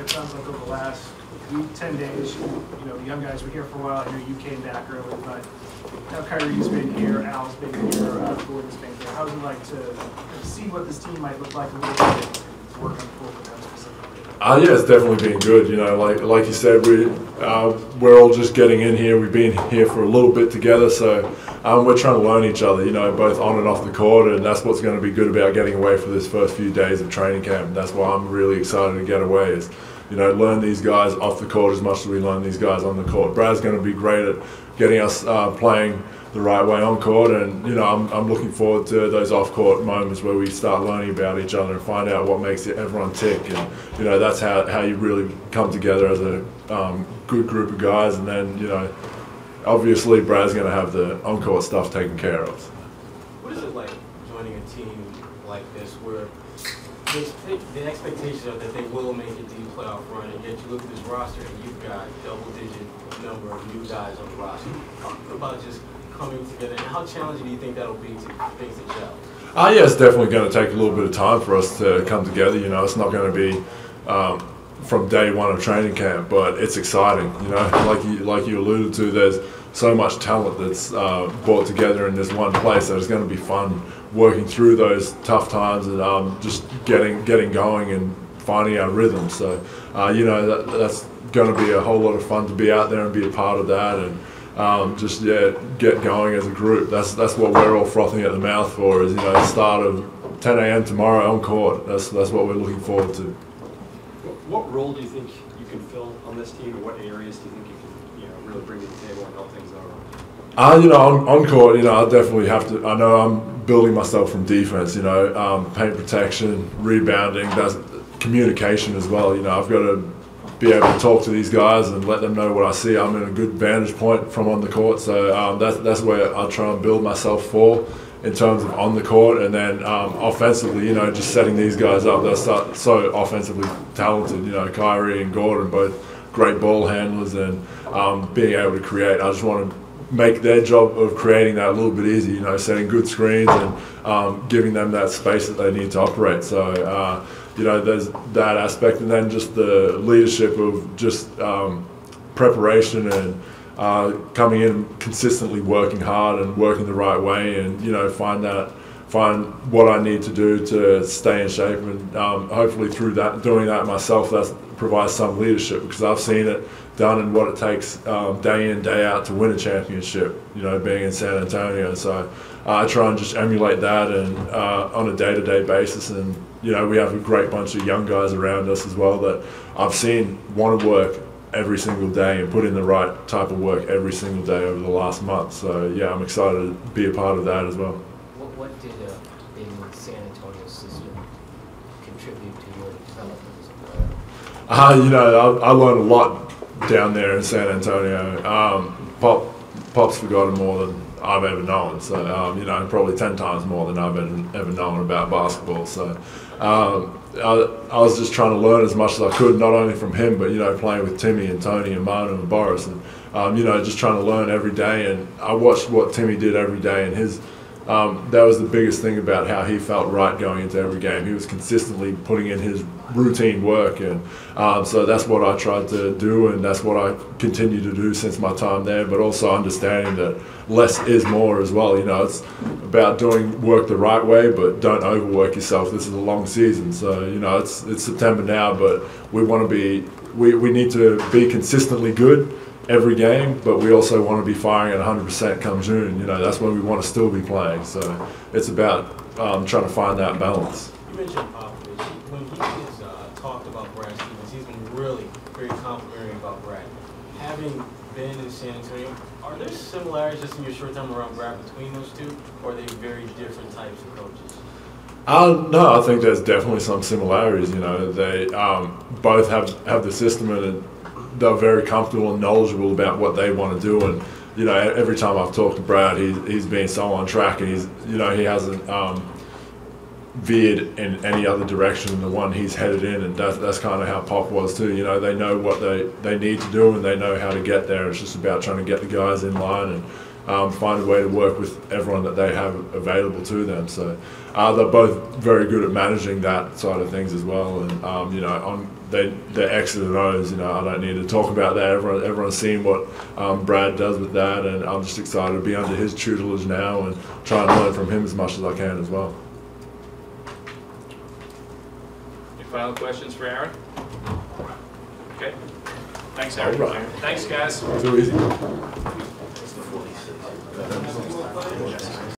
It sounds like over the last week, 10 days, you know, the young guys were here for a while. I know you came back early, but now Kyrie's been here, Al's been here, Gordon's been here. How would you like to see what this team might look like a little bit, work on the floor with them specifically? Yeah, it's definitely been good. You know, like you said, we're all just getting in here. We've been here for a little bit together, so we're trying to learn each other. You know, both on and off the court, and that's what's going to be good about getting away for this first few days of training camp. And that's why I'm really excited to get away. Is, you know, learn these guys off the court as much as we learn these guys on the court. Brad's going to be great at getting us playing the right way on court, and you know, I'm looking forward to those off-court moments where we start learning about each other and find out what makes everyone tick. And you know, that's how you really come together as a good group of guys. And then, you know, obviously Brad's going to have the on-court stuff taken care of. What is it like joining a team like this where the expectations are that they will make a deep playoff run, and yet you look at this roster and you've got double-digit number of new guys on the roster? Talk about just coming together, and how challenging do you think that'll be to things to gel? Yeah, it's definitely going to take a little bit of time for us to come together. You know, it's not going to be from day one of training camp, but it's exciting. You know, like you alluded to, there's so much talent that's brought together in this one place that it's going to be fun working through those tough times and just getting going and finding our rhythm. So, you know, that's going to be a whole lot of fun to be out there and be a part of that, and just get going as a group. That's what we're all frothing at the mouth for. Is, you know, the start of 10 a.m. tomorrow on court. That's what we're looking forward to. What role do you think you can fill on this team, or what areas do you think you can, really bring to the table and help things out? You know, on court, you know, I definitely have to. I know I'm building myself from defense. You know, paint protection, rebounding, that's communication as well. You know, I've got to be able to talk to these guys and let them know what I see. I'm in a good vantage point from on the court, so that's where I try and build myself for in terms of on the court. And then offensively, you know, just setting these guys up. They're so offensively talented. You know, Kyrie and Gordon, both great ball handlers, and being able to create. I just want to make their job of creating that a little bit easier. You know, setting good screens and giving them that space that they need to operate. So. You know, there's that aspect, and then just the leadership of just preparation and coming in, consistently working hard and working the right way, and you know, find what I need to do to stay in shape, and hopefully through that, doing that myself, that provides some leadership, because I've seen it done and what it takes day in, day out to win a championship. You know, being in San Antonio, so I try and just emulate that and on a day-to-day basis. And you know, we have a great bunch of young guys around us as well that I've seen want to work every single day and put in the right type of work every single day over the last month. So yeah, I'm excited to be a part of that as well. What did being in the San Antonio system contribute to your development as a player? You know, I learned a lot down there in San Antonio. Pop's forgotten more than I've ever known, so you know, probably 10 times more than I've ever known about basketball. So I was just trying to learn as much as I could, not only from him, but you know, playing with Timmy and Tony and Manu and Boris, and you know, just trying to learn every day. And I watched what Timmy did every day, and his that was the biggest thing about how he felt right going into every game. He was consistently putting in his routine work, and so that's what I tried to do, and that's what I continue to do since my time there, but also understanding that less is more as well. You know, it's about doing work the right way, but don't overwork yourself. This is a long season, so you know, it's September now, but we want to be, we need to be consistently good every game, but we also want to be firing at 100% come June. You know, that's when we want to still be playing. So it's about trying to find that balance. You mentioned Popovich. When he has talked about Brad Stevens, he's been really very complimentary about Brad. Having been in San Antonio, are there similarities just in your short time around Brad between those two, or are they very different types of coaches? No, I think there's definitely some similarities. You know, they both have the system, and they're very comfortable and knowledgeable about what they want to do. And you know, every time I've talked to Brad, he's been so on track, and he hasn't veered in any other direction than the one he's headed in, and that's kind of how Pop was too. You know, they know what they need to do, and they know how to get there. It's just about trying to get the guys in line and find a way to work with everyone that they have available to them. So they're both very good at managing that side of things as well. And you know, they're X's and O's. You know, I don't need to talk about that. Everyone's seen what Brad does with that, and I'm just excited to be under his tutelage now and try and learn from him as much as I can as well. Any final questions for Aaron? Okay. Thanks, Aaron. All right. Thanks, guys. Too easy.